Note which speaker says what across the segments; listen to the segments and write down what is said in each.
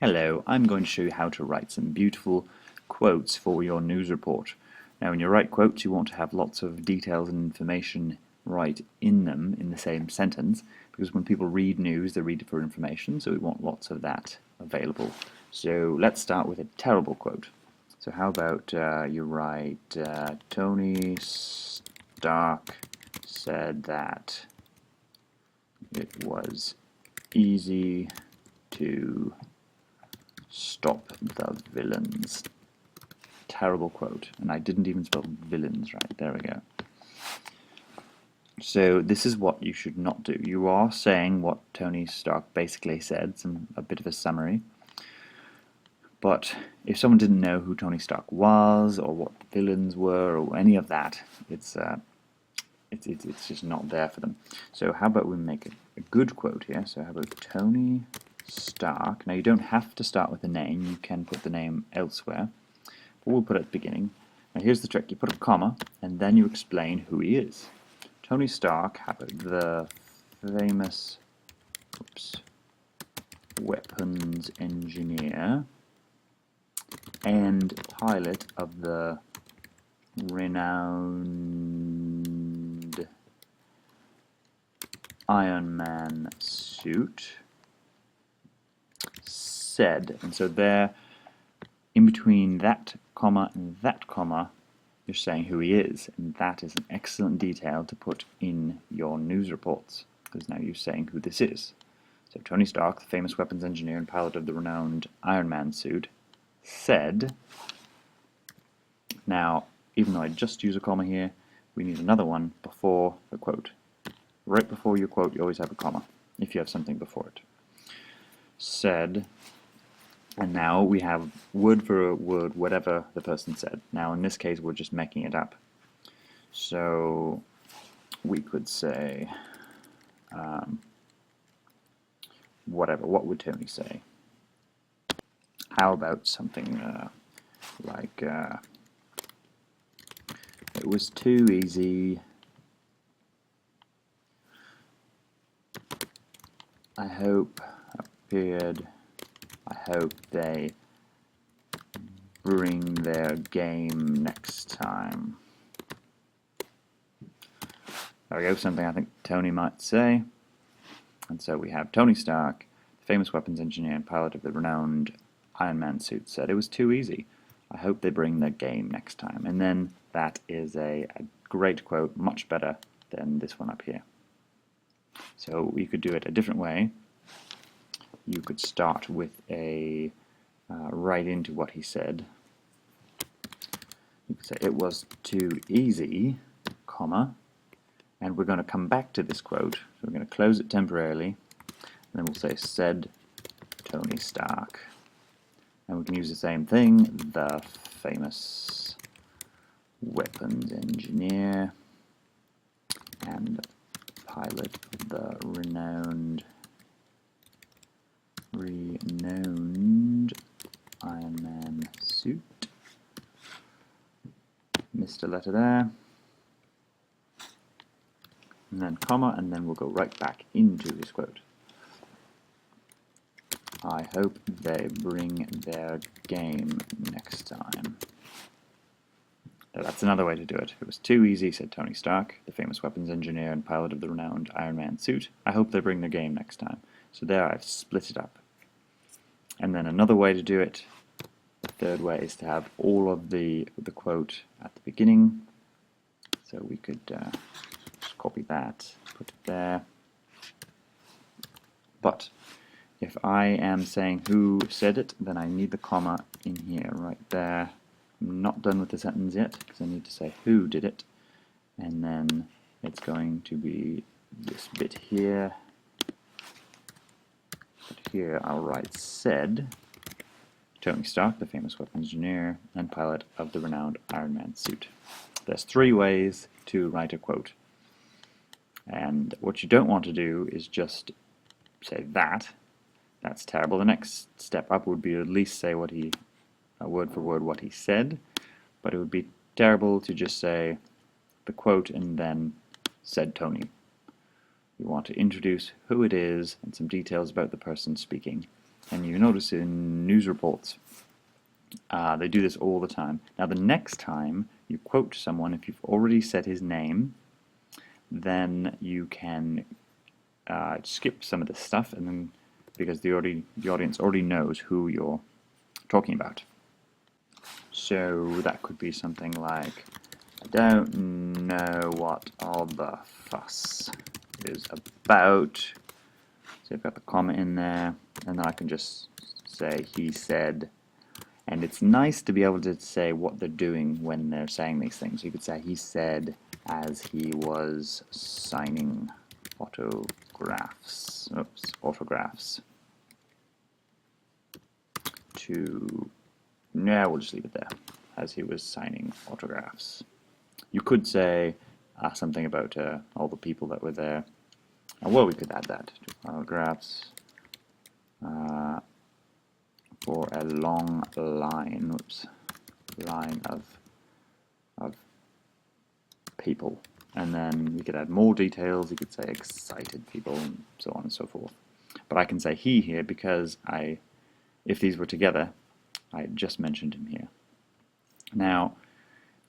Speaker 1: Hello, I'm going to show you how to write some beautiful quotes for your news report. Now when you write quotes you want to have lots of details and information right in them in the same sentence, because when people read news they read it for information, so we want lots of that available. So let's start with a terrible quote. So how about you write Tony Stark said that it was easy to stop the villains. Terrible quote, and I didn't even spell villains right. There we go. So this is what you should not do. You are saying what Tony Stark basically said, a bit of a summary. But if someone didn't know who Tony Stark was, or what the villains were, or any of that, it's just not there for them. So how about we make a good quote here? So how about Tony Stark? Now you don't have to start with a name, you can put the name elsewhere, but we'll put it at the beginning. Now here's the trick, you put a comma and then you explain who he is. Tony Stark, the famous weapons engineer and pilot of the renowned Iron Man suit, said, and so there, in between that comma and that comma, you're saying who he is, and that is an excellent detail to put in your news reports, because now you're saying who this is. So Tony Stark, the famous weapons engineer and pilot of the renowned Iron Man suit, said. Now, even though I just use a comma here, we need another one before the quote. Right before your quote, you always have a comma, if you have something before it. Said, and now we have word for word whatever the person said. Now in this case we're just making it up. So we could say whatever. What would Tony say? How about something like it was too easy. I hope they bring their game next time. There we go, something I think Tony might say. And so we have Tony Stark, the famous weapons engineer and pilot of the renowned Iron Man suit, said it was too easy. I hope they bring their game next time. And then that is a great quote, much better than this one up here. So you could do it a different way. You could start with a right into what he said. You could say it was too easy, comma, and we're going to come back to this quote. So we're going to close it temporarily, and then we'll say said Tony Stark. And we can use the same thing, the famous weapons engineer and pilot of the renowned Iron Man suit. Missed a letter there. And then comma, and then we'll go right back into this quote. I hope they bring their game next time. Now, that's another way to do it. It was too easy, said Tony Stark, the famous weapons engineer and pilot of the renowned Iron Man suit. I hope they bring their game next time. So there I've split it up. And then another way to do it, the third way, is to have all of the quote at the beginning. So we could just copy that, put it there. But if I am saying who said it, then I need the comma in here, right there. I'm not done with the sentence yet, because I need to say who did it. And then it's going to be this bit here. But here I'll write said Tony Stark, the famous weapons engineer and pilot of the renowned Iron Man suit. There's 3 ways to write a quote. And what you don't want to do is just say that. That's terrible. The next step up would be to at least say what he, word for word, what he said. But it would be terrible to just say the quote and then said Tony. You want to introduce who it is and some details about the person speaking, And you notice in news reports, they do this all the time. Now the next time you quote someone, if you've already said his name, then you can skip some of this stuff, and then because the audience already knows who you're talking about. So that could be something like, I don't know what all the fuss is about. So I've got the comma in there, and then I can just say he said. And it's nice to be able to say what they're doing when they're saying these things. You could say he said as he was signing autographs to, no, we'll just leave it there, as he was signing autographs. You could say something about all the people that were there. Well, we could add that to autographs for a long line, line of people. And then we could add more details. You could say excited people and so on and so forth. But I can say he here because if these were together, I just mentioned him here. Now,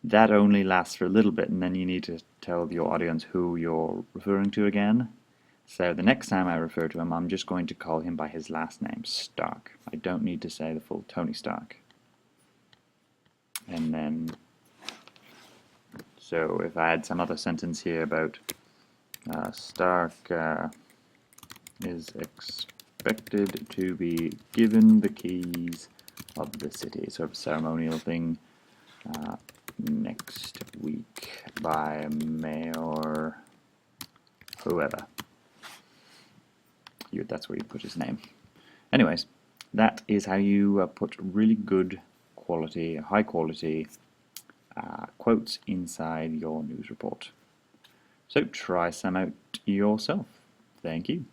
Speaker 1: that only lasts for a little bit, and then you need to tell your audience who you're referring to again. So the next time I refer to him, I'm just going to call him by his last name, Stark. I don't need to say the full Tony Stark. And then, so if I had some other sentence here about Stark is expected to be given the keys of the city, sort of ceremonial thing, next week by Mayor whoever. That's where you put his name. Anyways, that is how you put really good quality, high quality quotes inside your news report. So try some out yourself. Thank you.